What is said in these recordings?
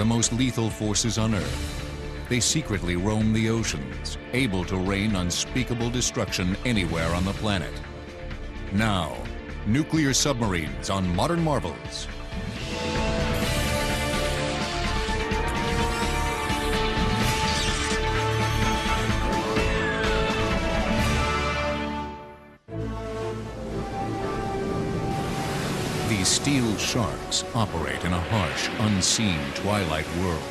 the most lethal forces on Earth. They secretly roam the oceans, able to rain unspeakable destruction anywhere on the planet. Now, nuclear submarines on Modern Marvels. These steel sharks operate in a harsh, unseen twilight world.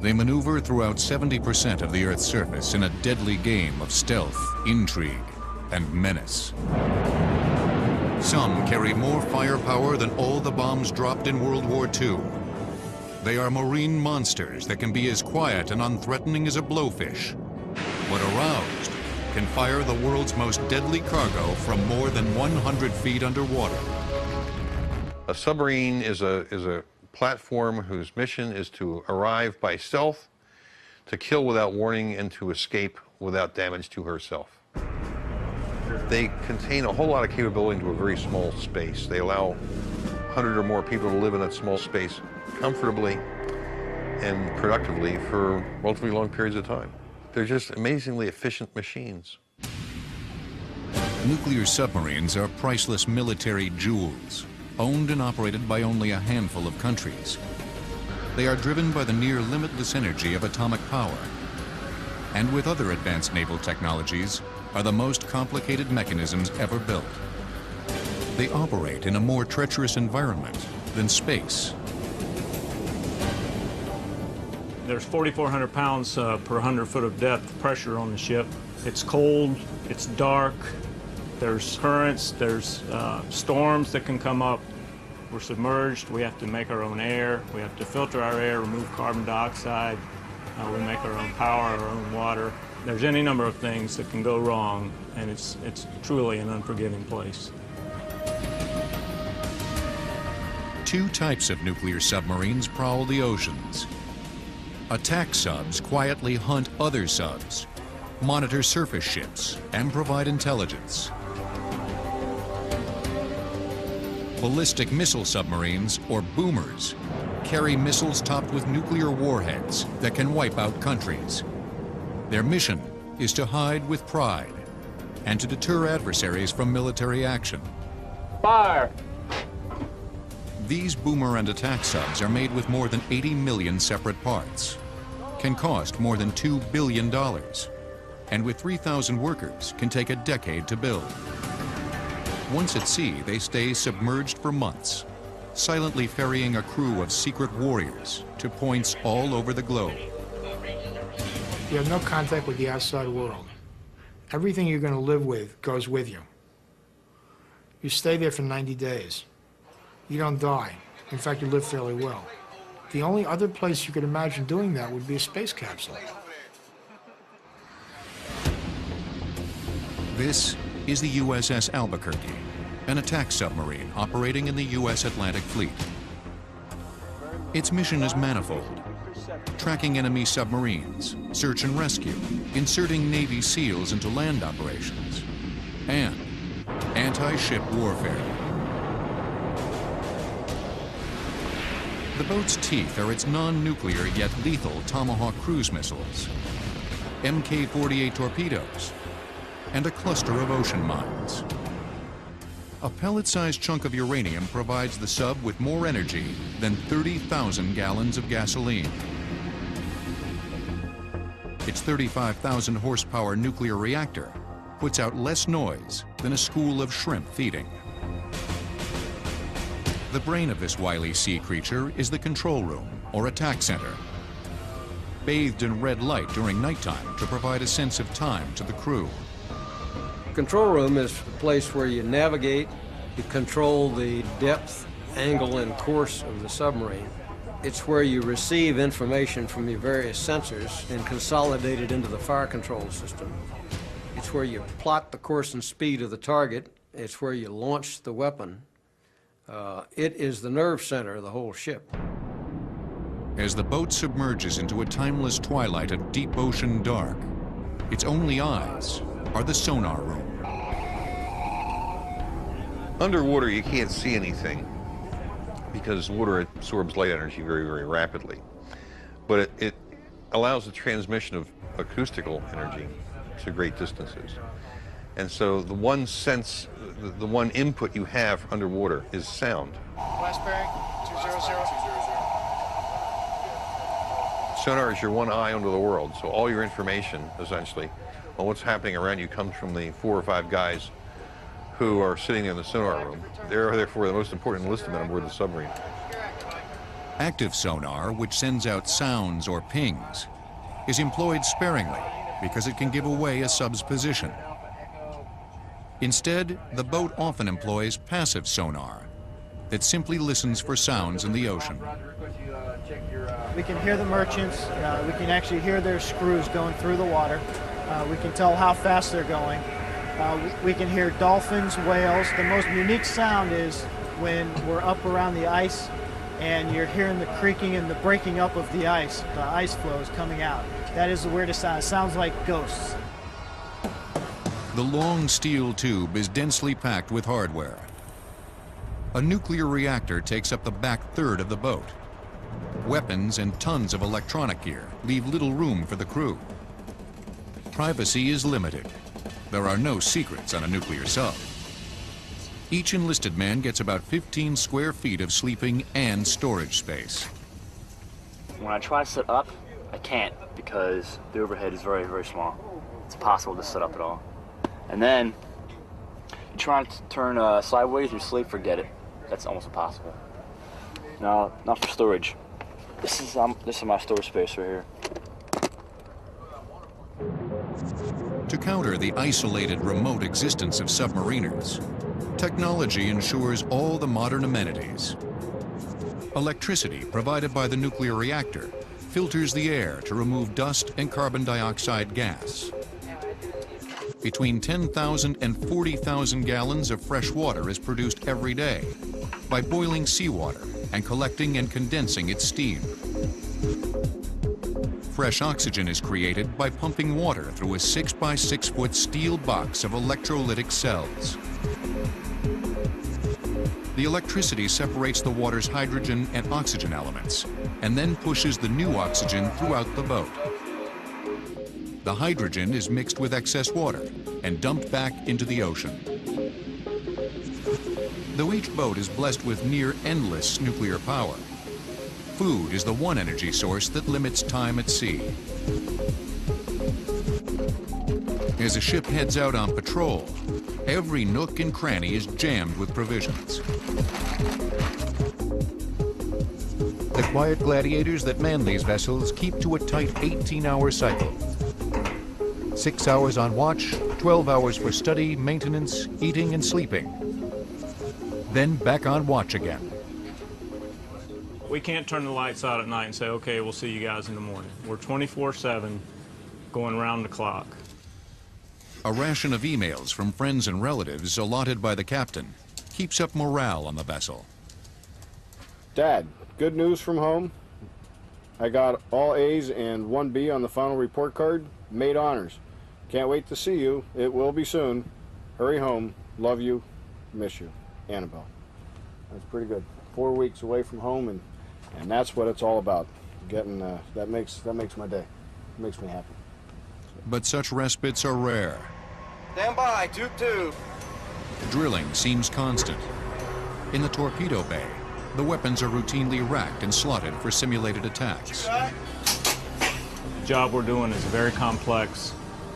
They maneuver throughout 70% of the Earth's surface in a deadly game of stealth, intrigue, and menace. Some carry more firepower than all the bombs dropped in World War II. They are marine monsters that can be as quiet and unthreatening as a blowfish, but aroused, can fire the world's most deadly cargo from more than 100 feet underwater. A submarine is a platform whose mission is to arrive by stealth, to kill without warning, and to escape without damage to herself. They contain a whole lot of capability into a very small space. They allow 100 or more people to live in that small space comfortably and productively for relatively long periods of time. They're just amazingly efficient machines. Nuclear submarines are priceless military jewels, owned and operated by only a handful of countries. They are driven by the near limitless energy of atomic power, and with other advanced naval technologies, are the most complicated mechanisms ever built. They operate in a more treacherous environment than space. There's 4,400 pounds per 100 foot of depth pressure on the ship. It's cold, it's dark, there's currents, there's storms that can come up. We're submerged, we have to make our own air, we have to filter our air, remove carbon dioxide, we make our own power, our own water. There's any number of things that can go wrong, and it's truly an unforgiving place. Two types of nuclear submarines prowl the oceans. Attack subs quietly hunt other subs, monitor surface ships, and provide intelligence. Ballistic missile submarines, or boomers, carry missiles topped with nuclear warheads that can wipe out countries. Their mission is to hide with pride and to deter adversaries from military action. Fire! These boomer and attack subs are made with more than 80 million separate parts, can cost more than $2 billion, and with 3,000 workers can take a decade to build. Once at sea, they stay submerged for months, silently ferrying a crew of secret warriors to points all over the globe. You have no contact with the outside world. Everything you're going to live with goes with you. You stay there for 90 days. You don't die. In fact, you live fairly well. The only other place you could imagine doing that would be a space capsule. This is the USS Albuquerque, an attack submarine operating in the U.S. Atlantic Fleet. Its mission is manifold: tracking enemy submarines, search and rescue, inserting Navy SEALs into land operations, and anti-ship warfare. The boat's teeth are its non-nuclear yet lethal Tomahawk cruise missiles, Mk-48 torpedoes, and a cluster of ocean mines. A pellet-sized chunk of uranium provides the sub with more energy than 30,000 gallons of gasoline. Its 35,000 horsepower nuclear reactor puts out less noise than a school of shrimp feeding. The brain of this wily sea creature is the control room, or attack center, bathed in red light during nighttime to provide a sense of time to the crew. Control room is the place where you navigate, you control the depth, angle, and course of the submarine. It's where you receive information from your various sensors and consolidate it into the fire control system. It's where you plot the course and speed of the target. It's where you launch the weapon. It is the nerve center of the whole ship. As the boat submerges into a timeless twilight of deep ocean dark, its only eyes are the sonar room. Underwater, you can't see anything. because water absorbs light energy very, very rapidly. But it allows the transmission of acoustical energy to great distances. And so the one sense, the one input you have underwater is sound. West bearing, 200. Sonar is your one eye onto the world, so all your information, essentially, on what's happening around you comes from the 4 or 5 guys who are sitting in the sonar room. They're therefore the most important enlisted men on board the submarine. Active sonar, which sends out sounds or pings, is employed sparingly because it can give away a sub's position. Instead, the boat often employs passive sonar that simply listens for sounds in the ocean. We can hear the merchants. We can actually hear their screws going through the water. We can tell how fast they're going. We can hear dolphins, whales. The most unique sound is when we're up around the ice and you're hearing the creaking and the breaking up of the ice flows coming out. That is the weirdest sound. It sounds like ghosts. The long steel tube is densely packed with hardware. A nuclear reactor takes up the back third of the boat. Weapons and tons of electronic gear leave little room for the crew. Privacy is limited. There are no secrets on a nuclear sub. Each enlisted man gets about 15 square feet of sleeping and storage space. When I try to sit up, I can't because the overhead is very, very small. It's impossible to sit up at all. And then you try to turn sideways, you sleep, forget it. That's almost impossible. No, not for storage. This is my storage space right here. To counter the isolated, remote existence of submariners, technology ensures all the modern amenities. Electricity provided by the nuclear reactor filters the air to remove dust and carbon dioxide gas. Between 10,000 and 40,000 gallons of fresh water is produced every day by boiling seawater and collecting and condensing its steam. Fresh oxygen is created by pumping water through a 6 by 6 foot steel box of electrolytic cells. The electricity separates the water's hydrogen and oxygen elements and then pushes the new oxygen throughout the boat. The hydrogen is mixed with excess water and dumped back into the ocean. Though each boat is blessed with near-endless nuclear power, food is the one energy source that limits time at sea. As a ship heads out on patrol, every nook and cranny is jammed with provisions. The quiet gladiators that man these vessels keep to a tight 18-hour cycle. 6 hours on watch, 12 hours for study, maintenance, eating, and sleeping. Then back on watch again. We can't turn the lights out at night and say, okay, we'll see you guys in the morning. We're 24/7 going round the clock. A ration of emails from friends and relatives allotted by the captain keeps up morale on the vessel. Dad, good news from home. I got all A's and 1 B on the final report card. Made honors. Can't wait to see you. It will be soon. Hurry home. Love you. Miss you. Annabelle. That's pretty good. 4 weeks away from home, and that's what it's all about. Getting that makes my day. It makes me happy. But such respites are rare. Stand by, tube 2. Drilling seems constant. In the torpedo bay, the weapons are routinely racked and slotted for simulated attacks. The job we're doing is very complex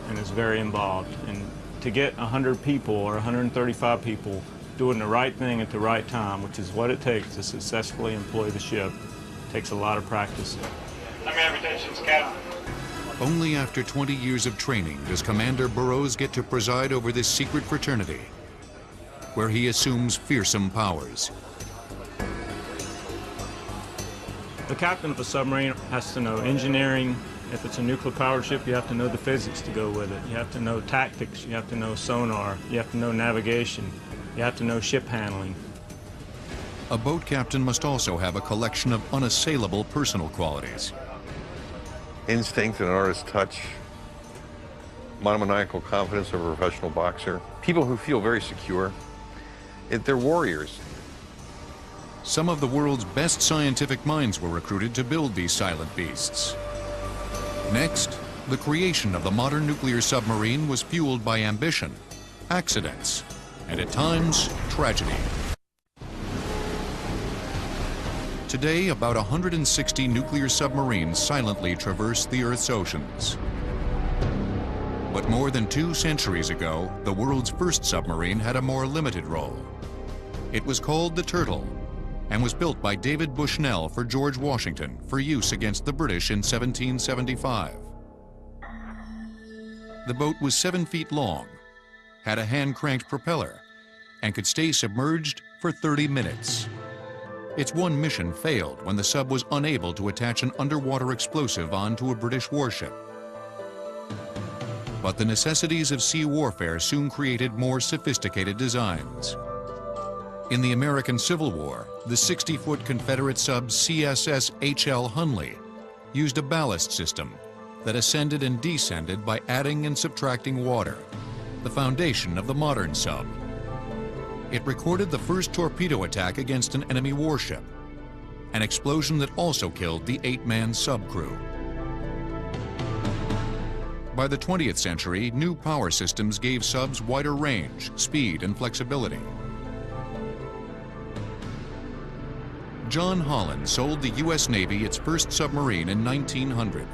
and is very involved. And to get 100 people or 135 people doing the right thing at the right time, which is what it takes to successfully employ the ship, takes a lot of practice. Only after 20 years of training does Commander Burroughs get to preside over this secret fraternity, where he assumes fearsome powers. The captain of a submarine has to know engineering. If it's a nuclear-powered ship, you have to know the physics to go with it. You have to know tactics. You have to know sonar. You have to know navigation. You have to know ship handling. A boat captain must also have a collection of unassailable personal qualities. Instinct and an artist's touch, monomaniacal confidence of a professional boxer. People who feel very secure. They're warriors. Some of the world's best scientific minds were recruited to build these silent beasts. Next, the creation of the modern nuclear submarine was fueled by ambition, accidents, and at times, tragedy. Today, about 160 nuclear submarines silently traverse the Earth's oceans. But more than 2 centuries ago, the world's first submarine had a more limited role. It was called the Turtle and was built by David Bushnell for George Washington for use against the British in 1775. The boat was 7 feet long, had a hand-cranked propeller, and could stay submerged for 30 minutes. Its one mission failed when the sub was unable to attach an underwater explosive onto a British warship. But the necessities of sea warfare soon created more sophisticated designs. In the American Civil War, the 60-foot Confederate sub CSS H.L. Hunley used a ballast system that ascended and descended by adding and subtracting water, the foundation of the modern sub. It recorded the first torpedo attack against an enemy warship, an explosion that also killed the 8-man sub crew. By the 20th century, new power systems gave subs wider range, speed, and flexibility. John Holland sold the U.S. Navy its first submarine in 1900.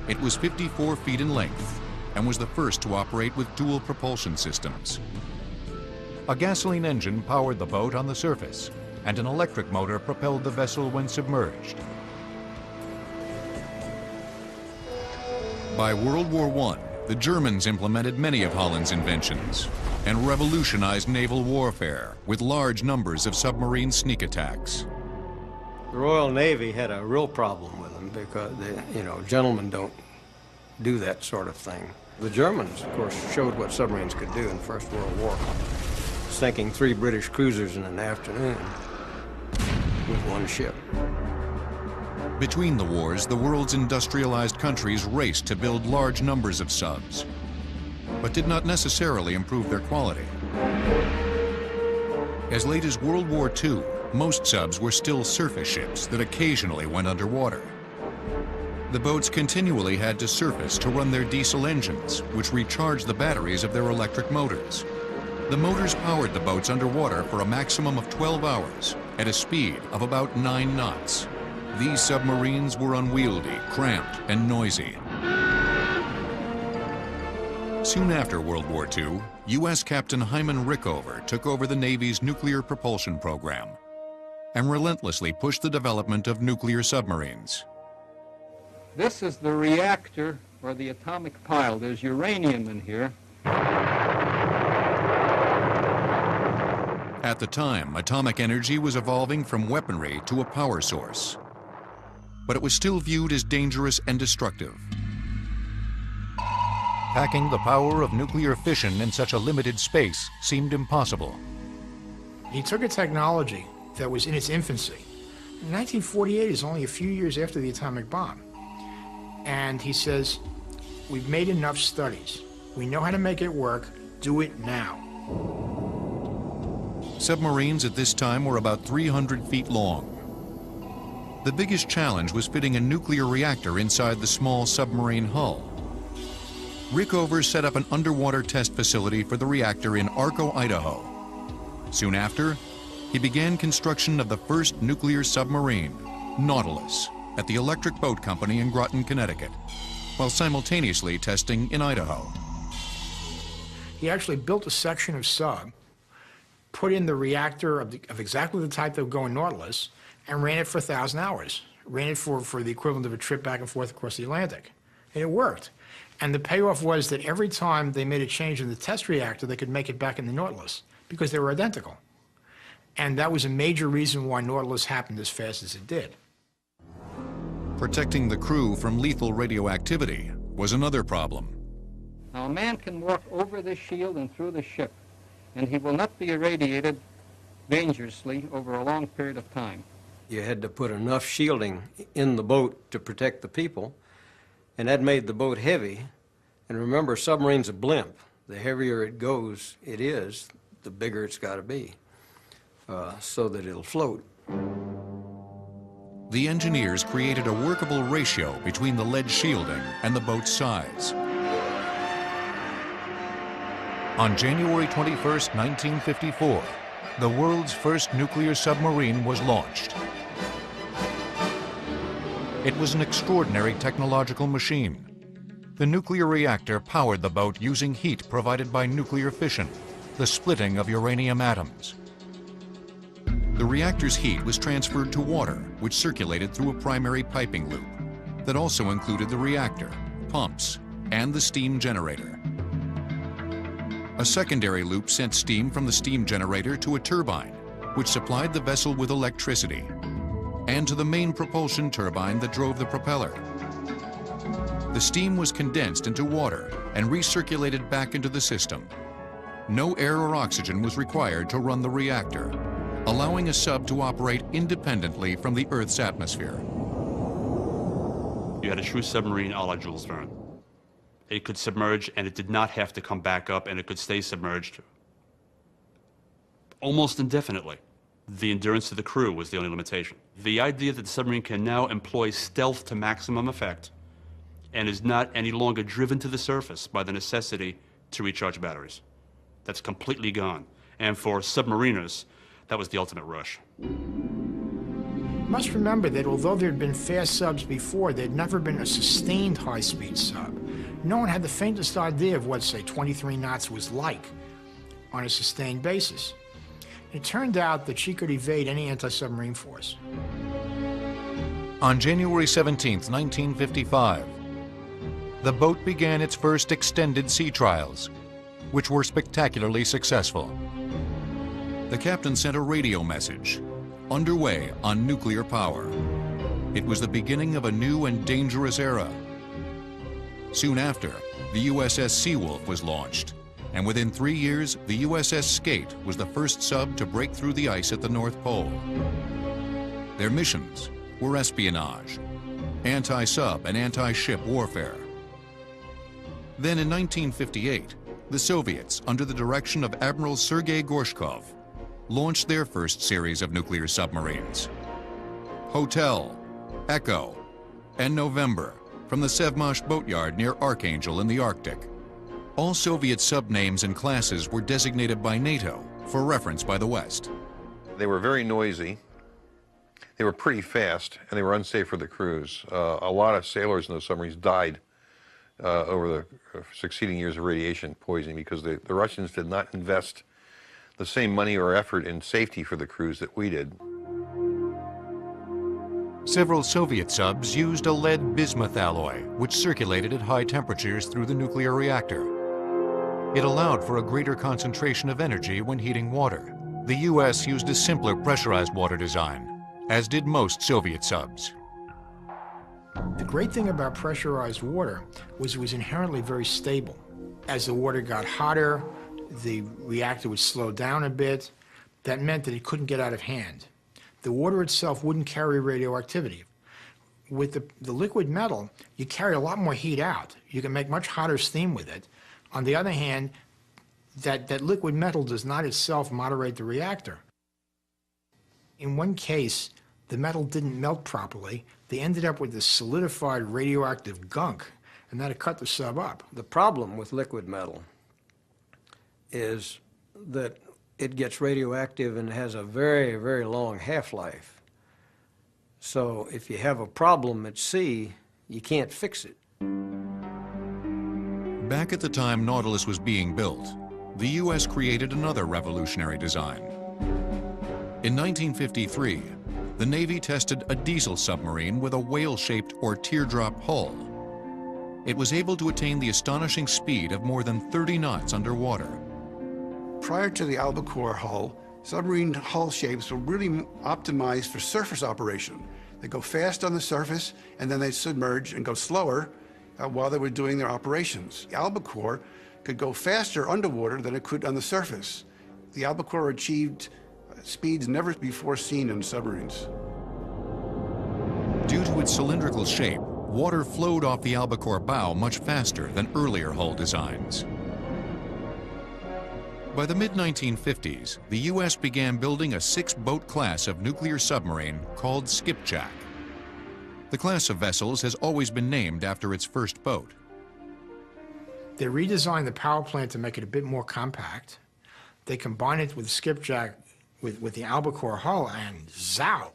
It was 54 feet in length and was the first to operate with dual propulsion systems. A gasoline engine powered the boat on the surface, and an electric motor propelled the vessel when submerged. By World War I, the Germans implemented many of Holland's inventions and revolutionized naval warfare with large numbers of submarine sneak attacks. The Royal Navy had a real problem with them because, gentlemen don't do that sort of thing. The Germans, of course, showed what submarines could do in the First World War, sinking 3 British cruisers in an afternoon with one ship. Between the wars, the world's industrialized countries raced to build large numbers of subs, but did not necessarily improve their quality. As late as World War II, most subs were still surface ships that occasionally went underwater. The boats continually had to surface to run their diesel engines, which recharged the batteries of their electric motors. The motors powered the boats underwater for a maximum of 12 hours at a speed of about 9 knots. These submarines were unwieldy, cramped, and noisy. Soon after World War II, U.S. Captain Hyman Rickover took over the Navy's nuclear propulsion program and relentlessly pushed the development of nuclear submarines. This is the reactor, or the atomic pile. There's uranium in here. At the time, atomic energy was evolving from weaponry to a power source, but it was still viewed as dangerous and destructive. Packing the power of nuclear fission in such a limited space seemed impossible. He took a technology that was in its infancy. 1948 is only a few years after the atomic bomb. And he says, we've made enough studies. We know how to make it work. Do it now. Submarines at this time were about 300 feet long. The biggest challenge was fitting a nuclear reactor inside the small submarine hull. Rickover set up an underwater test facility for the reactor in Arco, Idaho. Soon after, he began construction of the first nuclear submarine, Nautilus, at the Electric Boat Company in Groton, Connecticut, while simultaneously testing in Idaho. He actually built a section of sub, put in the reactor of exactly the type that would go in Nautilus, and ran it for 1,000 hours. Ran it for the equivalent of a trip back and forth across the Atlantic. And it worked. And the payoff was that every time they made a change in the test reactor, they could make it back in the Nautilus, because they were identical. And that was a major reason why Nautilus happened as fast as it did. Protecting the crew from lethal radioactivity was another problem. Now, a man can walk over this shield and through the ship, and he will not be irradiated dangerously over a long period of time. You had to put enough shielding in the boat to protect the people, and that made the boat heavy. And remember, a submarine's a blimp. The heavier it goes, the bigger it's got to be. so that it'll float. The engineers created a workable ratio between the lead shielding and the boat's size. On January 21, 1954, the world's first nuclear submarine was launched. It was an extraordinary technological machine. The nuclear reactor powered the boat using heat provided by nuclear fission, the splitting of uranium atoms. The reactor's heat was transferred to water, which circulated through a primary piping loop that also included the reactor, pumps, and the steam generator. A secondary loop sent steam from the steam generator to a turbine, which supplied the vessel with electricity, and to the main propulsion turbine that drove the propeller. The steam was condensed into water and recirculated back into the system. No air or oxygen was required to run the reactor, allowing a sub to operate independently from the Earth's atmosphere. You had a true submarine a la Jules Verne. It could submerge and it did not have to come back up, and it could stay submerged almost indefinitely. The endurance of the crew was the only limitation. The idea that the submarine can now employ stealth to maximum effect and is not any longer driven to the surface by the necessity to recharge batteries. That's completely gone. And for submariners, that was the ultimate rush. You must remember that although there had been fast subs before, there had never been a sustained high-speed sub. No one had the faintest idea of what, say, 23 knots was like on a sustained basis. It turned out that she could evade any anti-submarine force. On January 17, 1955, the boat began its first extended sea trials, which were spectacularly successful. The captain sent a radio message, underway on nuclear power. It was the beginning of a new and dangerous era. Soon after, the USS Seawolf was launched, and within 3 years, the USS Skate was the first sub to break through the ice at the North Pole. Their missions were espionage, anti-sub and anti-ship warfare. Then in 1958, the Soviets, under the direction of Admiral Sergei Gorshkov, launched their first series of nuclear submarines. Hotel, Echo, and November from the Sevmash boatyard near Archangel in the Arctic. All Soviet subnames and classes were designated by NATO for reference by the West. They were very noisy, they were pretty fast, and they were unsafe for the crews. A lot of sailors in those submarines died over the succeeding years of radiation poisoning because the Russians did not invest the same money or effort in safety for the crews that we did. Several Soviet subs used a lead bismuth alloy, which circulated at high temperatures through the nuclear reactor. It allowed for a greater concentration of energy when heating water. The U.S. used a simpler pressurized water design, as did most Soviet subs. The great thing about pressurized water was it was inherently very stable. As the water got hotter, the reactor would slow down a bit. That meant that it couldn't get out of hand. The water itself wouldn't carry radioactivity. With the liquid metal, you carry a lot more heat out. You can make much hotter steam with it. On the other hand, that liquid metal does not itself moderate the reactor. In one case, the metal didn't melt properly. They ended up with this solidified radioactive gunk, and that had cut the sub up. The problem with liquid metal is that it gets radioactive and has a very, very long half-life. So if you have a problem at sea, you can't fix it. Back at the time Nautilus was being built, the U.S. created another revolutionary design. In 1953, the Navy tested a diesel submarine with a whale-shaped or teardrop hull. It was able to attain the astonishing speed of more than 30 knots underwater. Prior to the albacore hull, submarine hull shapes were really optimized for surface operation. They go fast on the surface, and then they submerge and go slower while they were doing their operations. The albacore could go faster underwater than it could on the surface. The albacore achieved speeds never before seen in submarines. Due to its cylindrical shape, water flowed off the albacore bow much faster than earlier hull designs. By the mid-1950s, the U.S. began building a 6-boat class of nuclear submarine called Skipjack. The class of vessels has always been named after its first boat. They redesigned the power plant to make it a bit more compact. They combined it with Skipjack with the albacore hull, and zow!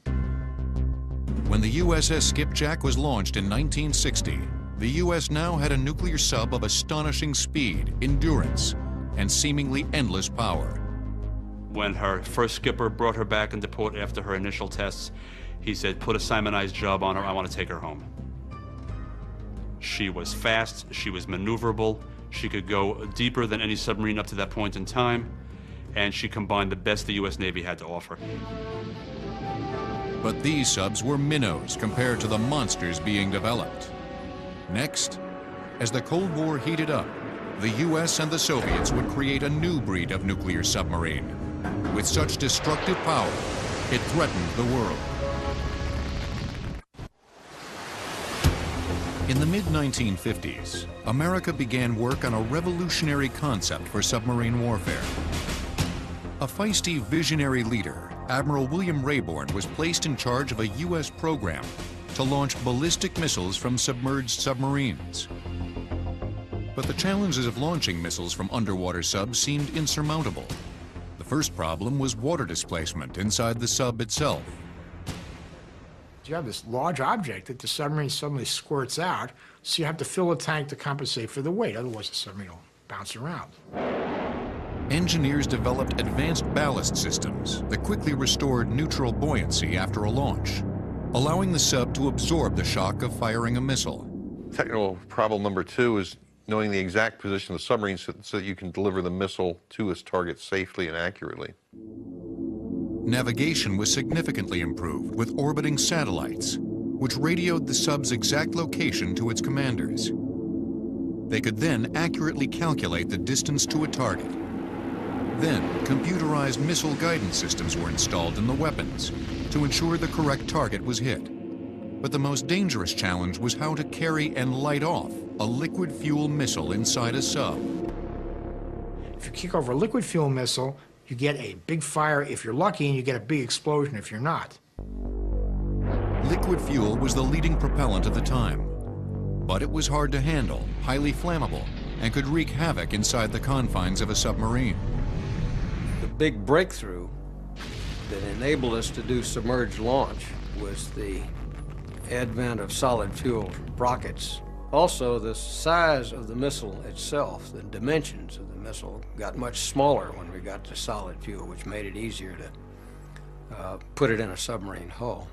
When the USS Skipjack was launched in 1960, the U.S. now had a nuclear sub of astonishing speed, endurance, and seemingly endless power. When her first skipper brought her back into port after her initial tests, he said, "Put a Simonized job on her, I want to take her home." She was fast, she was maneuverable, she could go deeper than any submarine up to that point in time, and she combined the best the U.S. Navy had to offer. But these subs were minnows compared to the monsters being developed. Next, as the Cold War heated up, the U.S. and the Soviets would create a new breed of nuclear submarine. With such destructive power, it threatened the world. In the mid-1950s, America began work on a revolutionary concept for submarine warfare. A feisty visionary leader, Admiral William Rayborn, was placed in charge of a U.S. program to launch ballistic missiles from submerged submarines. But the challenges of launching missiles from underwater subs seemed insurmountable. The first problem was water displacement inside the sub itself. You have this large object that the submarine suddenly squirts out, so you have to fill a tank to compensate for the weight, otherwise the submarine will bounce around. Engineers developed advanced ballast systems that quickly restored neutral buoyancy after a launch, allowing the sub to absorb the shock of firing a missile. Technical problem number 2 is knowing the exact position of the submarine so that you can deliver the missile to its target safely and accurately. Navigation was significantly improved with orbiting satellites, which radioed the sub's exact location to its commanders. They could then accurately calculate the distance to a target. Then, computerized missile guidance systems were installed in the weapons to ensure the correct target was hit. But the most dangerous challenge was how to carry and light off a liquid fuel missile inside a sub. If you kick over a liquid fuel missile, you get a big fire if you're lucky, and you get a big explosion if you're not. Liquid fuel was the leading propellant of the time, but it was hard to handle, highly flammable, and could wreak havoc inside the confines of a submarine. The big breakthrough that enabled us to do submerged launch was the advent of solid fuel rockets. Also, the size of the missile itself, the dimensions of the missile, got much smaller when we got to solid fuel, which made it easier to put it in a submarine hull.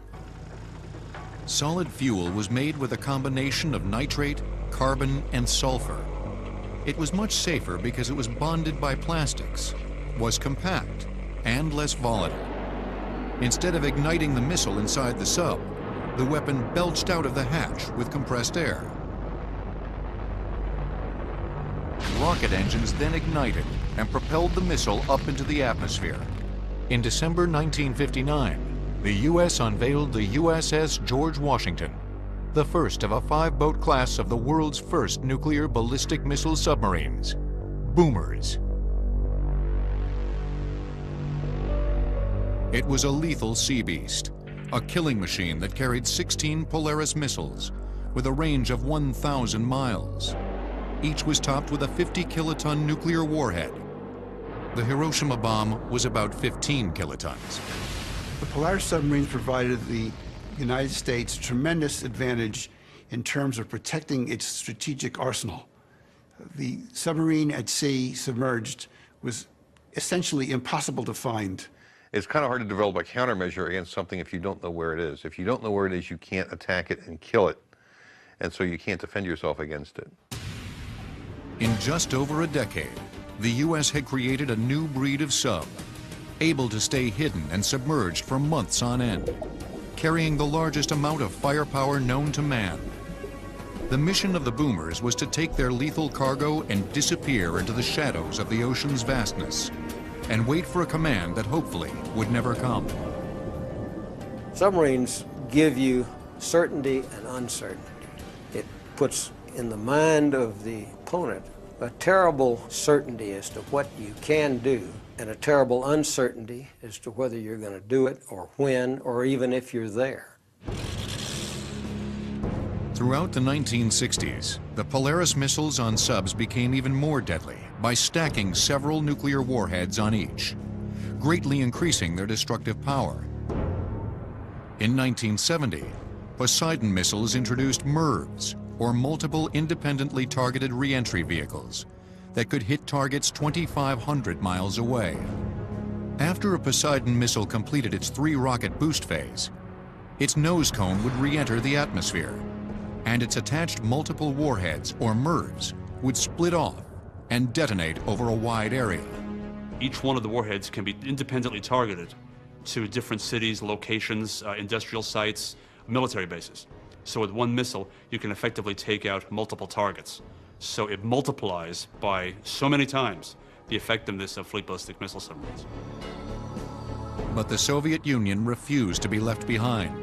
Solid fuel was made with a combination of nitrate, carbon, and sulfur. It was much safer because it was bonded by plastics, was compact, and less volatile. Instead of igniting the missile inside the sub, the weapon belched out of the hatch with compressed air. Rocket engines then ignited and propelled the missile up into the atmosphere. In December 1959, the U.S. unveiled the USS George Washington, the first of a 5-boat class of the world's first nuclear ballistic missile submarines, boomers. It was a lethal sea beast, a killing machine that carried 16 Polaris missiles with a range of 1,000 miles. Each was topped with a 50-kiloton nuclear warhead. The Hiroshima bomb was about 15 kilotons. The Polaris submarines provided the United States tremendous advantage in terms of protecting its strategic arsenal. The submarine at sea, submerged, was essentially impossible to find. It's kind of hard to develop a countermeasure against something if you don't know where it is. If you don't know where it is, you can't attack it and kill it, and so you can't defend yourself against it. In just over a decade, the U.S. had created a new breed of sub, able to stay hidden and submerged for months on end, carrying the largest amount of firepower known to man. The mission of the boomers was to take their lethal cargo and disappear into the shadows of the ocean's vastness, and wait for a command that hopefully would never come. Submarines give you certainty and uncertainty. It puts in the mind of the opponent A terrible certainty as to what you can do, and a terrible uncertainty as to whether you're going to do it or when or even if you're there. Throughout the 1960s, the Polaris missiles on subs became even more deadly by stacking several nuclear warheads on each, greatly increasing their destructive power. In 1970, Poseidon missiles introduced MIRVs, or multiple independently targeted reentry vehicles, that could hit targets 2,500 miles away. After a Poseidon missile completed its 3-rocket boost phase, its nose cone would re-enter the atmosphere, and its attached multiple warheads, or MIRVs, would split off and detonate over a wide area. Each one of the warheads can be independently targeted to different cities, locations, industrial sites, military bases. So with one missile, you can effectively take out multiple targets. So it multiplies by so many times the effectiveness of fleet ballistic missile submarines. But the Soviet Union refused to be left behind.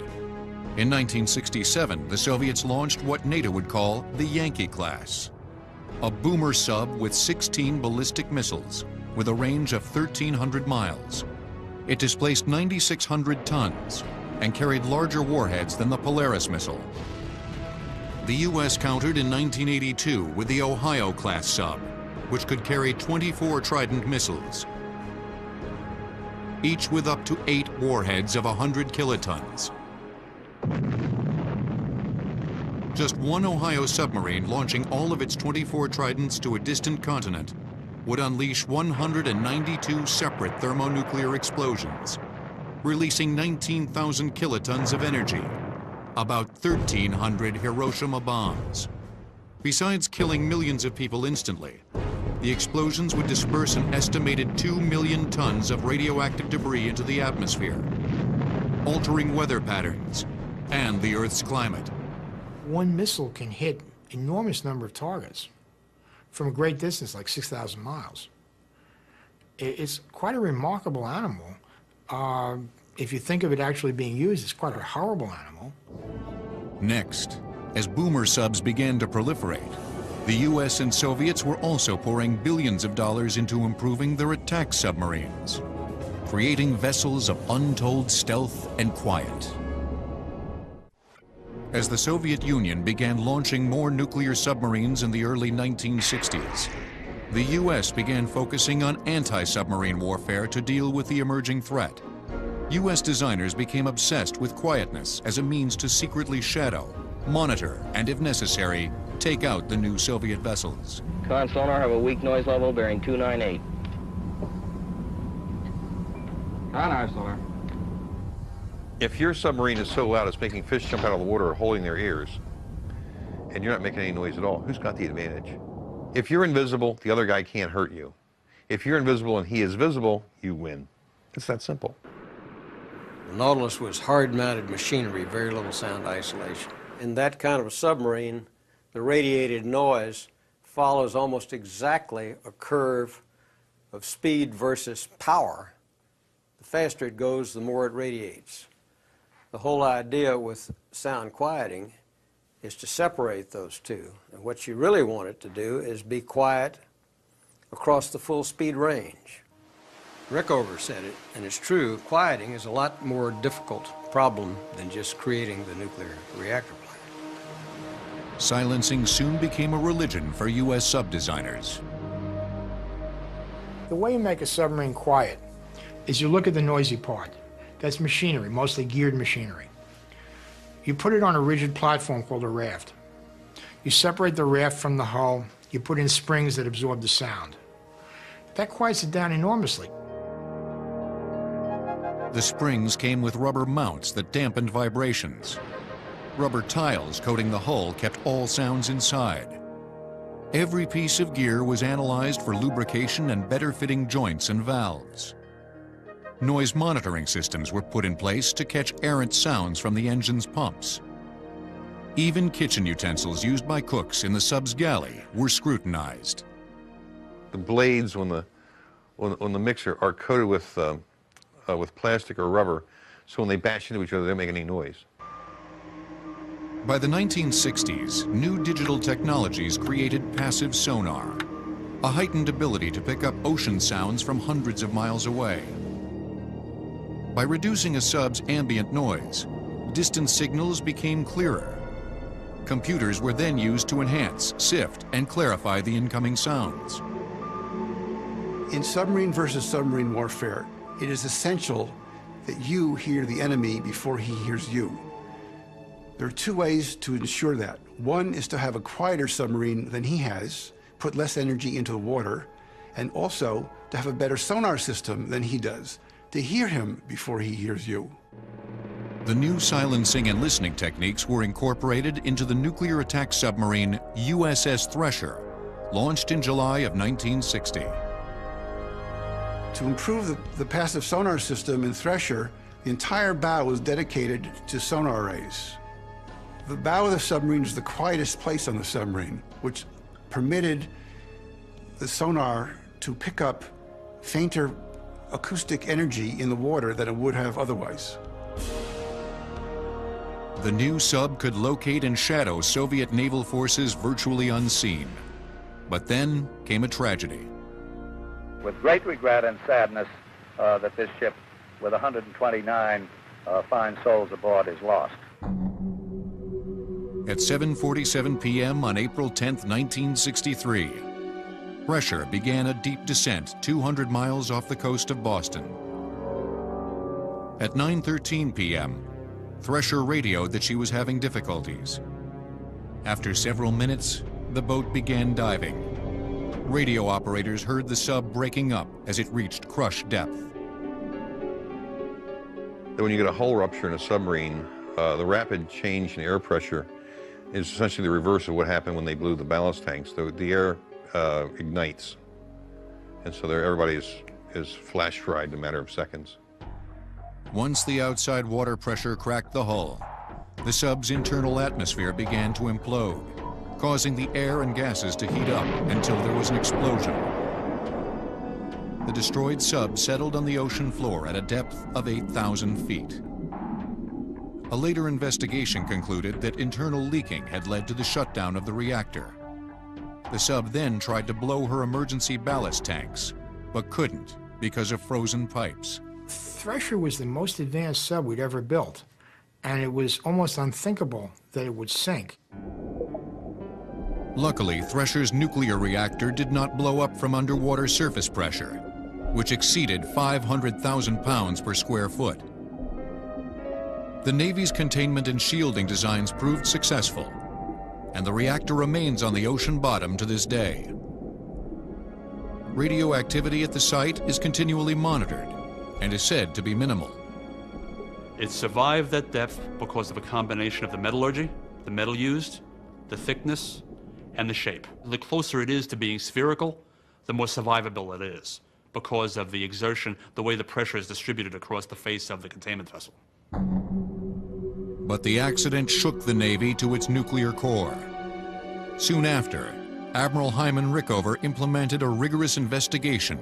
In 1967, the Soviets launched what NATO would call the Yankee class, a boomer sub with 16 ballistic missiles with a range of 1,300 miles. It displaced 9,600 tons and carried larger warheads than the Polaris missile. The U.S. countered in 1982 with the Ohio-class sub, which could carry 24 Trident missiles, each with up to 8 warheads of 100 kilotons. Just one Ohio submarine launching all of its 24 Tridents to a distant continent would unleash 192 separate thermonuclear explosions, releasing 19,000 kilotons of energy, about 1,300 Hiroshima bombs. Besides killing millions of people instantly, the explosions would disperse an estimated 2 million tons of radioactive debris into the atmosphere, altering weather patterns and the Earth's climate. One missile can hit an enormous number of targets from a great distance, like 6,000 miles. It's quite a remarkable animal. If you think of it actually being used, it's quite a horrible animal. Next, as boomer subs began to proliferate, the US and Soviets were also pouring billions of dollars into improving their attack submarines, creating vessels of untold stealth and quiet. As the Soviet Union began launching more nuclear submarines in the early 1960s, the US began focusing on anti-submarine warfare to deal with the emerging threat. US designers became obsessed with quietness as a means to secretly shadow, monitor, and if necessary, take out the new Soviet vessels. Con sonar, have a weak noise level bearing 298. Con sonar. If your submarine is so loud it's making fish jump out of the water or holding their ears, and you're not making any noise at all, who's got the advantage? If you're invisible, the other guy can't hurt you. If you're invisible and he is visible, you win. It's that simple. The Nautilus was hard-mounted machinery, very little sound isolation. In that kind of a submarine, the radiated noise follows almost exactly a curve of speed versus power. The faster it goes, the more it radiates. The whole idea with sound quieting is to separate those two. And what you really want it to do is be quiet across the full speed range. Rickover said it, and it's true, quieting is a lot more difficult problem than just creating the nuclear reactor plant. Silencing soon became a religion for US sub-designers. The way you make a submarine quiet is you look at the noisy part. That's machinery, mostly geared machinery. You put it on a rigid platform called a raft. You separate the raft from the hull. You put in springs that absorb the sound. That quiets it down enormously. The springs came with rubber mounts that dampened vibrations. Rubber tiles coating the hull kept all sounds inside. Every piece of gear was analyzed for lubrication and better fitting joints and valves. Noise monitoring systems were put in place to catch errant sounds from the engine's pumps. Even kitchen utensils used by cooks in the sub's galley were scrutinized. The blades on the mixer are coated with plastic or rubber, so when they bash into each other, they don't make any noise. By the 1960s, new digital technologies created passive sonar, a heightened ability to pick up ocean sounds from hundreds of miles away. By reducing a sub's ambient noise, distant signals became clearer. Computers were then used to enhance, sift, and clarify the incoming sounds. In submarine versus submarine warfare, it is essential that you hear the enemy before he hears you. There are two ways to ensure that. One is to have a quieter submarine than he has, put less energy into the water, and also to have a better sonar system than he does, to hear him before he hears you. The new silencing and listening techniques were incorporated into the nuclear attack submarine USS Thresher, launched in July of 1960. To improve the passive sonar system in Thresher, the entire bow was dedicated to sonar arrays. The bow of the submarine was the quietest place on the submarine, which permitted the sonar to pick up fainter acoustic energy in the water than it would have otherwise. The new sub could locate and shadow Soviet naval forces virtually unseen. But then came a tragedy. With great regret and sadness that this ship with 129 fine souls aboard is lost. At 7:47 p.m. on April 10, 1963, Thresher began a deep descent 200 miles off the coast of Boston. At 9:13 p.m., Thresher radioed that she was having difficulties. After several minutes, the boat began diving. Radio operators heard the sub breaking up as it reached crush depth. When you get a hull rupture in a submarine, the rapid change in air pressure is essentially the reverse of what happened when they blew the ballast tanks. The air ignites, and so everybody is flash fried in a matter of seconds. Once the outside water pressure cracked the hull, the sub's internal atmosphere began to implode, causing the air and gases to heat up until there was an explosion. The destroyed sub settled on the ocean floor at a depth of 8,000 feet. A later investigation concluded that internal leaking had led to the shutdown of the reactor. The sub then tried to blow her emergency ballast tanks, but couldn't because of frozen pipes. Thresher was the most advanced sub we'd ever built, and it was almost unthinkable that it would sink. Luckily, Thresher's nuclear reactor did not blow up from underwater surface pressure, which exceeded 500,000 pounds per square foot. The Navy's containment and shielding designs proved successful, and the reactor remains on the ocean bottom to this day. Radioactivity at the site is continually monitored and is said to be minimal. It survived that depth because of a combination of the metallurgy, the metal used, the thickness, and the shape. The closer it is to being spherical, the more survivable it is because of the exertion, the way the pressure is distributed across the face of the containment vessel. But the accident shook the Navy to its nuclear core. Soon after, Admiral Hyman Rickover implemented a rigorous investigation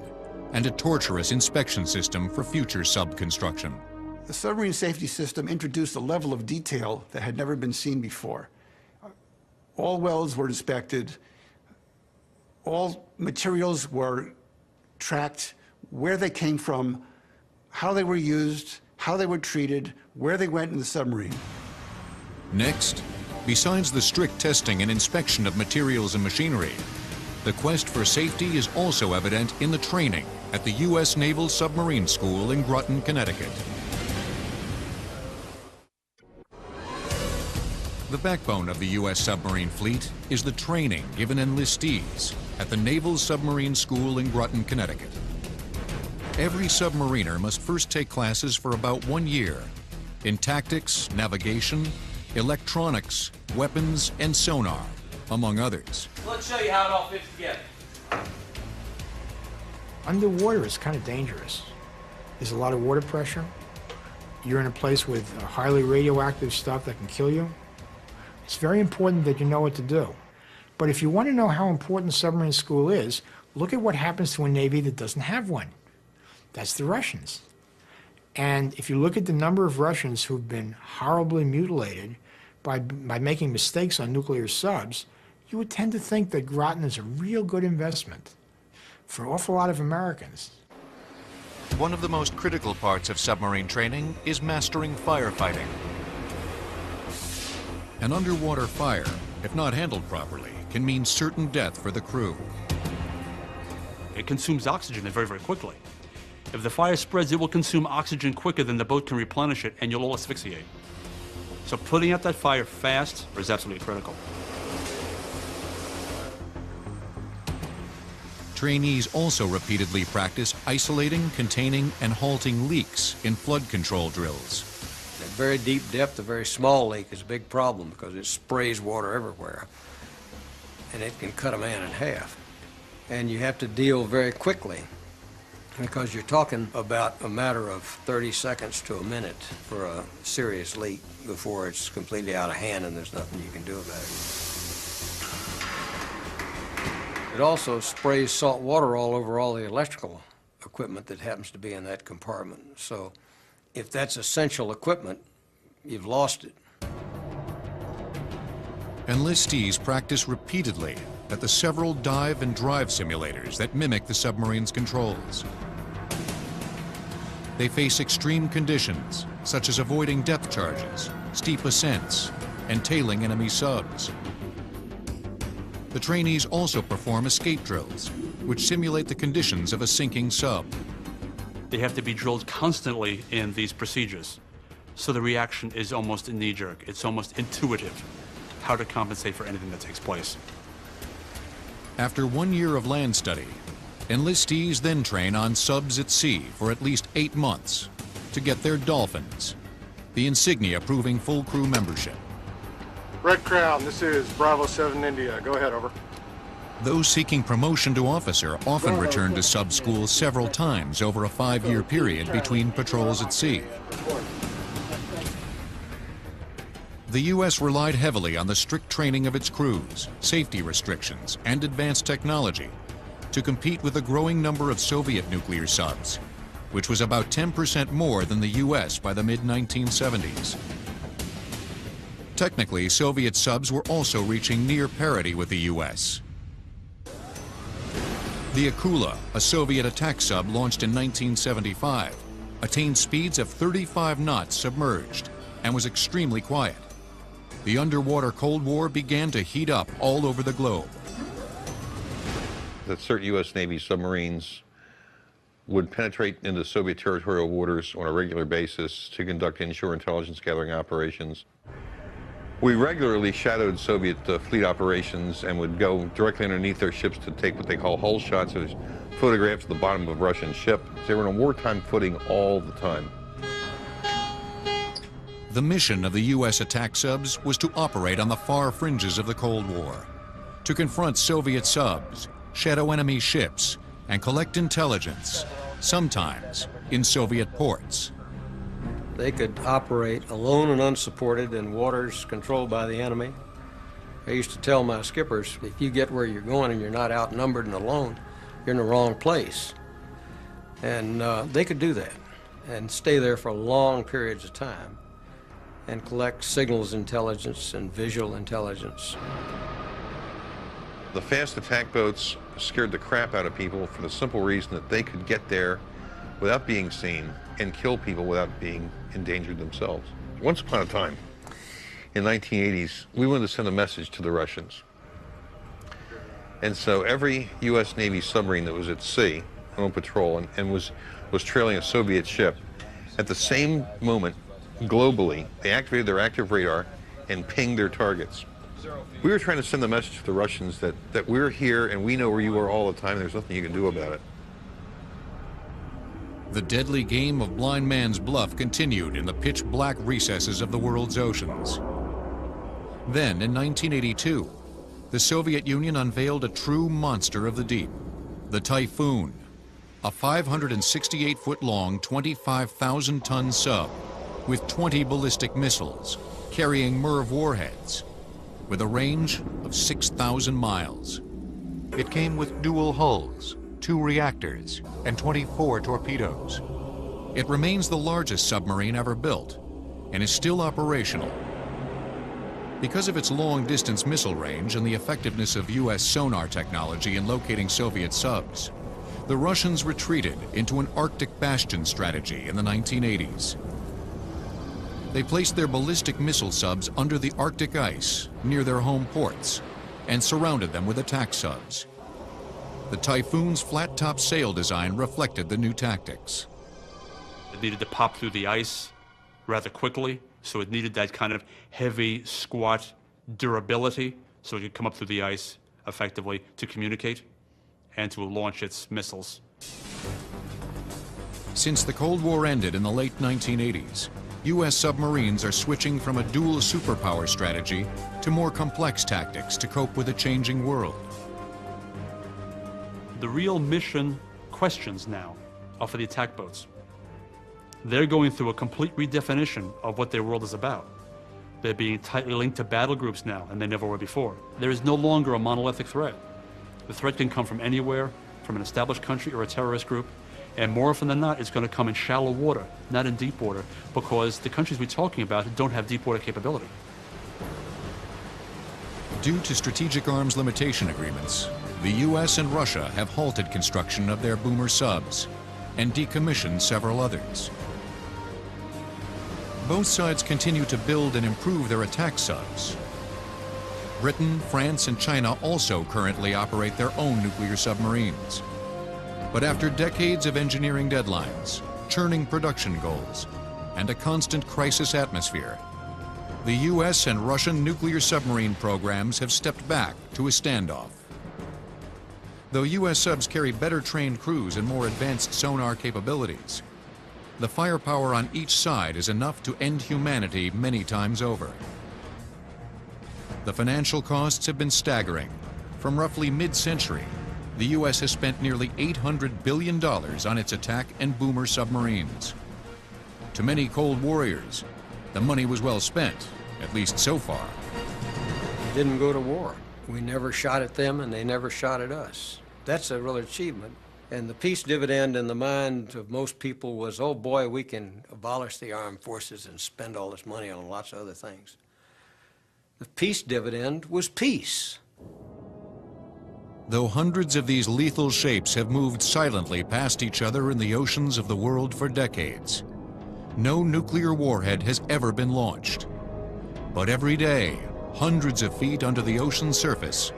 and a torturous inspection system for future sub construction. The submarine safety system introduced a level of detail that had never been seen before. All welds were inspected, all materials were tracked, where they came from, how they were used, how they were treated, where they went in the submarine. Next, besides the strict testing and inspection of materials and machinery, the quest for safety is also evident in the training at the U.S. Naval Submarine School in Groton, Connecticut. The backbone of the U.S. submarine fleet is the training given enlistees at the Naval Submarine School in Groton, Connecticut. Every submariner must first take classes for about 1 year in tactics, navigation, electronics, weapons, and sonar, among others. Let's show you how it all fits together. Underwater is kind of dangerous. There's a lot of water pressure. You're in a place with highly radioactive stuff that can kill you. It's very important that you know what to do. But if you want to know how important submarine school is, look at what happens to a Navy that doesn't have one. That's the Russians. And if you look at the number of Russians who've been horribly mutilated by making mistakes on nuclear subs, you would tend to think that Groton is a real good investment. for an awful lot of Americans. One of the most critical parts of submarine training is mastering firefighting. An underwater fire, if not handled properly, can mean certain death for the crew. It consumes oxygen very, very quickly. If the fire spreads, it will consume oxygen quicker than the boat can replenish it, and you'll all asphyxiate. So putting out that fire fast is absolutely critical. Trainees also repeatedly practice isolating, containing, and halting leaks in flood control drills. At very deep depth, a very small leak is a big problem because it sprays water everywhere, and it can cut a man in half. And you have to deal very quickly because you're talking about a matter of 30 seconds to a minute for a serious leak before it's completely out of hand and there's nothing you can do about it. It also sprays salt water all over all the electrical equipment that happens to be in that compartment. So if that's essential equipment, you've lost it. Enlistees practice repeatedly at the several dive and drive simulators that mimic the submarine's controls. They face extreme conditions, such as avoiding depth charges, steep ascents, and tailing enemy subs. The trainees also perform escape drills, which simulate the conditions of a sinking sub. They have to be drilled constantly in these procedures. So the reaction is almost a knee-jerk. It's almost intuitive how to compensate for anything that takes place. After 1 year of land study, enlistees then train on subs at sea for at least 8 months to get their dolphins, the insignia proving full crew membership. Red Crown, this is Bravo 7 India. Go ahead, over. Those seeking promotion to officer often return to sub school several times over a 5-year period between patrols at sea. The U.S. relied heavily on the strict training of its crews, safety restrictions, and advanced technology to compete with a growing number of Soviet nuclear subs, which was about 10% more than the U.S. by the mid-1970s. Technically, Soviet subs were also reaching near parity with the U.S. The Akula, a Soviet attack sub launched in 1975, attained speeds of 35 knots submerged and was extremely quiet. The underwater Cold War began to heat up all over the globe. That certain U.S. Navy submarines would penetrate into Soviet territorial waters on a regular basis to conduct inshore intelligence gathering operations. We regularly shadowed Soviet fleet operations and would go directly underneath their ships to take what they call hull shots, or photographs of the bottom of a Russian ship. They were on a wartime footing all the time. The mission of the U.S. attack subs was to operate on the far fringes of the Cold War, to confront Soviet subs, shadow enemy ships, and collect intelligence, sometimes in Soviet ports. They could operate alone and unsupported in waters controlled by the enemy. I used to tell my skippers, if you get where you're going and you're not outnumbered and alone, you're in the wrong place. And they could do that and stay there for long periods of time and collect signals intelligence and visual intelligence. The fast attack boats scared the crap out of people for the simple reason that they could get there without being seen and kill people without being endangered themselves. Once upon a time, in the 1980s, we wanted to send a message to the Russians. And so every U.S. Navy submarine that was at sea on patrol and was trailing a Soviet ship, at the same moment, globally, they activated their active radar and pinged their targets. We were trying to send the message to the Russians that we're here and we know where you are all the time and there's nothing you can do about it. The deadly game of blind man's bluff continued in the pitch-black recesses of the world's oceans. Then, in 1982, the Soviet Union unveiled a true monster of the deep, the Typhoon, a 568-foot-long, 25,000-ton sub with 20 ballistic missiles carrying MIRV warheads with a range of 6,000 miles. It came with dual hulls, 2 reactors, and 24 torpedoes. It remains the largest submarine ever built and is still operational. Because of its long-distance missile range and the effectiveness of U.S. sonar technology in locating Soviet subs, the Russians retreated into an Arctic bastion strategy in the 1980s. They placed their ballistic missile subs under the Arctic ice near their home ports and surrounded them with attack subs. The Typhoon's flat-top sail design reflected the new tactics. It needed to pop through the ice rather quickly, so it needed that kind of heavy, squat durability, so it could come up through the ice effectively to communicate and to launch its missiles. Since the Cold War ended in the late 1980s, U.S. submarines are switching from a dual superpower strategy to more complex tactics to cope with a changing world. The real mission questions now are for the attack boats. They're going through a complete redefinition of what their world is about. They're being tightly linked to battle groups now, and they never were before. There is no longer a monolithic threat. The threat can come from anywhere, from an established country or a terrorist group, and more often than not, it's going to come in shallow water, not in deep water, because the countries we're talking about don't have deep water capability. Due to strategic arms limitation agreements, the U.S. and Russia have halted construction of their boomer subs and decommissioned several others. Both sides continue to build and improve their attack subs. Britain, France, and China also currently operate their own nuclear submarines. But after decades of engineering deadlines, churning production goals, and a constant crisis atmosphere, the U.S. and Russian nuclear submarine programs have stepped back to a standoff. Though U.S. subs carry better trained crews and more advanced sonar capabilities, the firepower on each side is enough to end humanity many times over. The financial costs have been staggering. From roughly mid-century, the U.S. has spent nearly $800 billion on its attack and boomer submarines. To many Cold Warriors, the money was well spent, at least so far. We didn't go to war. We never shot at them, and they never shot at us. That's a real achievement. And the peace dividend in the mind of most people was, oh boy, we can abolish the armed forces and spend all this money on lots of other things. The peace dividend was peace. Though hundreds of these lethal shapes have moved silently past each other in the oceans of the world for decades, no nuclear warhead has ever been launched. But every day, hundreds of feet under the ocean's surface,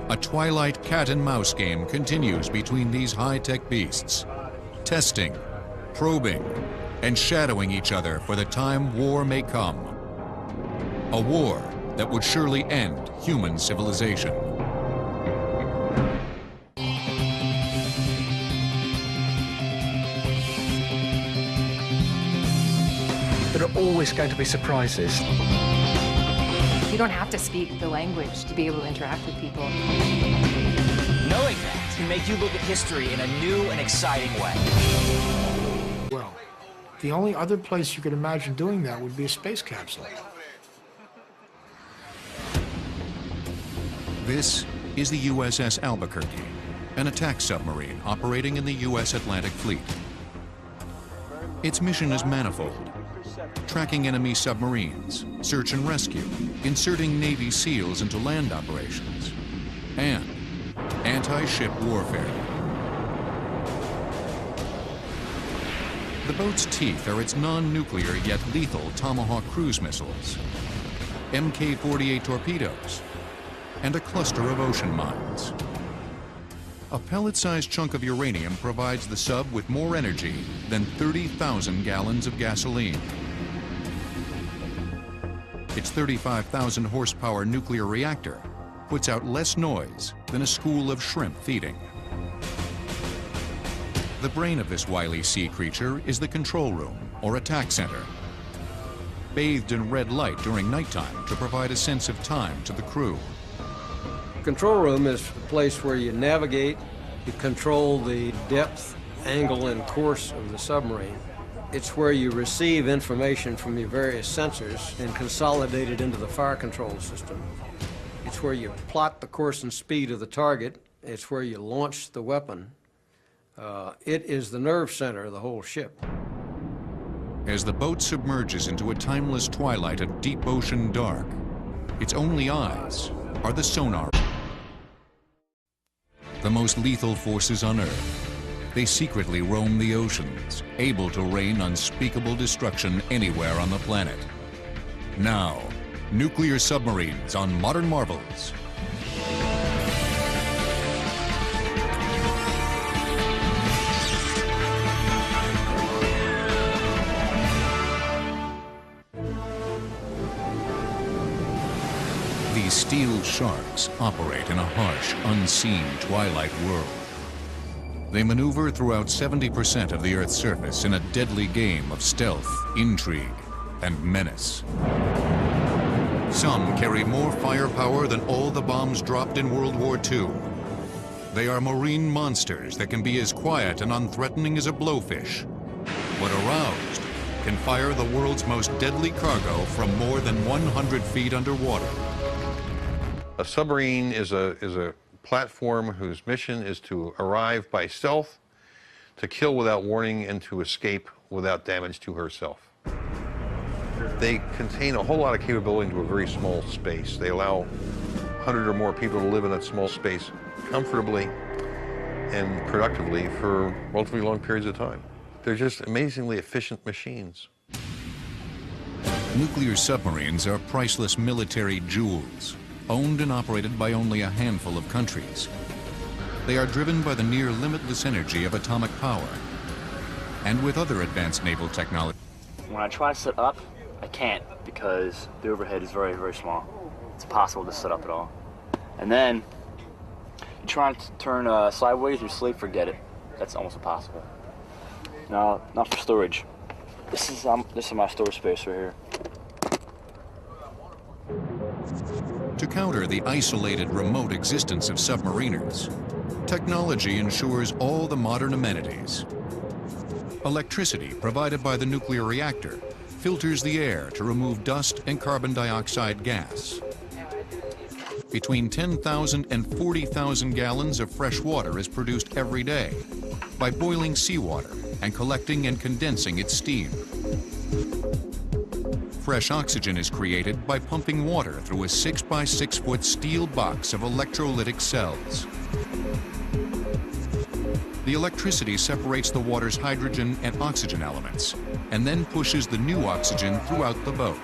a twilight cat-and-mouse game continues between these high-tech beasts, testing, probing, and shadowing each other for the time war may come. A war that would surely end human civilization. There are always going to be surprises. You don't have to speak the language to be able to interact with people. Knowing that can make you look at history in a new and exciting way. Well, the only other place you could imagine doing that would be a space capsule. This is the USS Albuquerque, an attack submarine operating in the U.S. Atlantic Fleet. Its mission is manifold: tracking enemy submarines, search and rescue, inserting Navy SEALs into land operations, and anti-ship warfare. The boat's teeth are its non-nuclear yet lethal Tomahawk cruise missiles, Mk-48 torpedoes, and a cluster of ocean mines. A pellet-sized chunk of uranium provides the sub with more energy than 30,000 gallons of gasoline. Its 35,000 horsepower nuclear reactor puts out less noise than a school of shrimp feeding. The brain of this wily sea creature is the control room, or attack center, bathed in red light during nighttime to provide a sense of time to the crew. Control room is the place where you navigate, you control the depth, angle, and course of the submarine. It's where you receive information from your various sensors and consolidate it into the fire control system. It's where you plot the course and speed of the target. It's where you launch the weapon. It is the nerve center of the whole ship. As the boat submerges into a timeless twilight of deep ocean dark, its only eyes are the sonar. The most lethal forces on Earth, They secretly roam the oceans, able to rain unspeakable destruction anywhere on the planet. Now, nuclear submarines on Modern Marvels. These steel sharks operate in a harsh, unseen twilight world. They maneuver throughout 70% of the Earth's surface in a deadly game of stealth, intrigue, and menace. Some carry more firepower than all the bombs dropped in World War II. They are marine monsters that can be as quiet and unthreatening as a blowfish, but aroused, can fire the world's most deadly cargo from more than 100 feet underwater. A submarine is a platform whose mission is to arrive by stealth, to kill without warning, and to escape without damage to herself. They contain a whole lot of capability into a very small space. They allow 100 or more people to live in that small space comfortably and productively for relatively long periods of time. They're just amazingly efficient machines. Nuclear submarines are priceless military jewels, owned and operated by only a handful of countries. They are driven by the near limitless energy of atomic power, and with other advanced naval technology. When I try to sit up, I can't because the overhead is very, very small. It's impossible to sit up at all. And then you try to turn sideways or sleep, forget it. That's almost impossible. No, not for storage. This is my storage space right here. To counter the isolated, remote existence of submariners, technology ensures all the modern amenities. Electricity provided by the nuclear reactor filters the air to remove dust and carbon dioxide gas. Between 10,000 and 40,000 gallons of fresh water is produced every day by boiling seawater and collecting and condensing its steam. Fresh oxygen is created by pumping water through a 6 by 6 foot steel box of electrolytic cells. The electricity separates the water's hydrogen and oxygen elements and then pushes the new oxygen throughout the boat.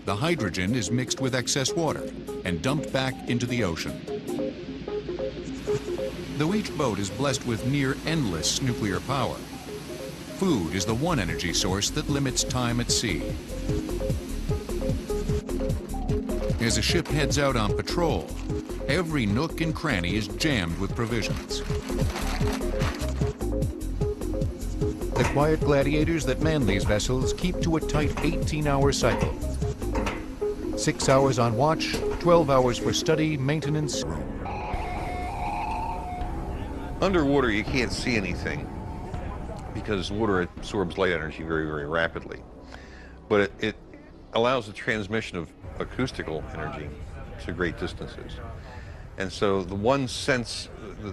The hydrogen is mixed with excess water and dumped back into the ocean. Though each boat is blessed with near endless nuclear power, food is the one energy source that limits time at sea. As a ship heads out on patrol, every nook and cranny is jammed with provisions. The quiet gladiators that man these vessels keep to a tight 18-hour cycle. 6 hours on watch, 12 hours for study, maintenance. Underwater, you can't see anything because water absorbs light energy very, very rapidly. But it allows the transmission of acoustical energy to great distances. And so the one sense,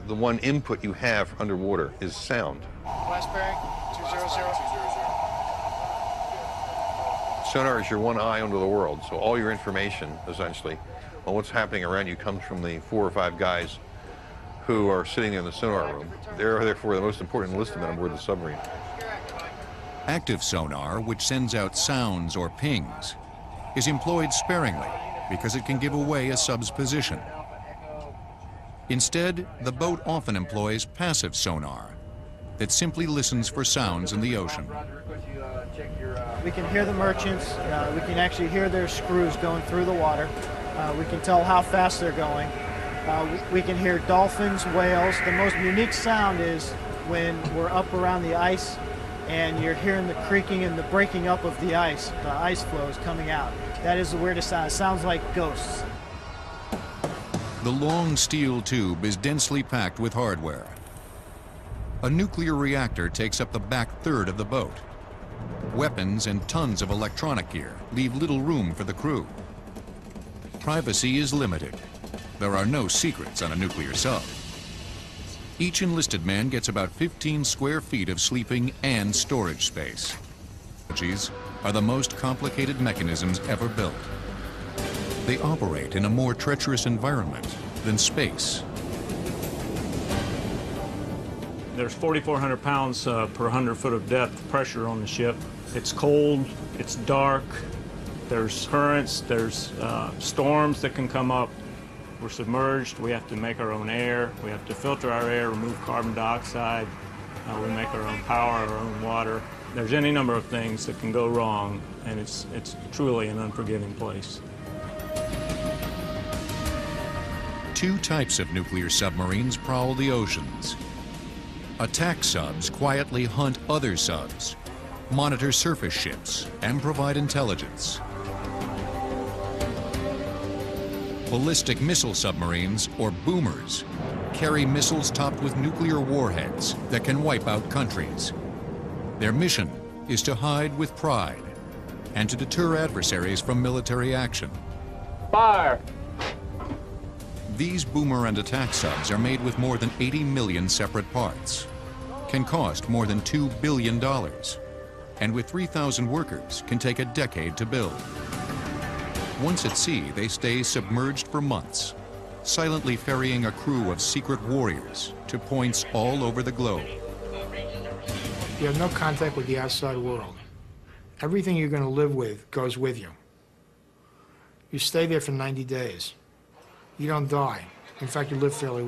the one input you have underwater is sound. West bearing, 200. Sonar is your one eye onto the world, so all your information, essentially, on what's happening around you comes from the 4 or 5 guys who are sitting in the sonar room. They're therefore the most important enlisted men on board the submarine. Active sonar, which sends out sounds or pings, is employed sparingly because it can give away a sub's position. Instead, the boat often employs passive sonar that simply listens for sounds in the ocean. We can hear the merchants. We can actually hear their screws going through the water. We can tell how fast they're going. We can hear dolphins, whales. The most unique sound is when we're up around the ice and you're hearing the creaking and the breaking up of the ice flows coming out. That is the weirdest sound. It sounds like ghosts. The long steel tube is densely packed with hardware. A nuclear reactor takes up the back third of the boat. Weapons and tons of electronic gear leave little room for the crew. Privacy is limited. There are no secrets on a nuclear sub. Each enlisted man gets about 15 square feet of sleeping and storage space. These are the most complicated mechanisms ever built. They operate in a more treacherous environment than space. There's 4,400 pounds per 100 foot of depth pressure on the ship. It's cold, it's dark, there's currents, there's storms that can come up. We're submerged, we have to make our own air, we have to filter our air, remove carbon dioxide, we make our own power, our own water. There's any number of things that can go wrong, and it's truly an unforgiving place. Two types of nuclear submarines prowl the oceans. Attack subs quietly hunt other subs, monitor surface ships, and provide intelligence. Ballistic missile submarines, or boomers, carry missiles topped with nuclear warheads that can wipe out countries. Their mission is to hide with pride and to deter adversaries from military action. Fire! These boomer and attack subs are made with more than 80 million separate parts, can cost more than $2 billion, and with 3,000 workers can take a decade to build. Once at sea, they stay submerged for months, silently ferrying a crew of secret warriors to points all over the globe. You have no contact with the outside world. Everything you're going to live with goes with you. You stay there for 90 days. You don't die. In fact, you live fairly well.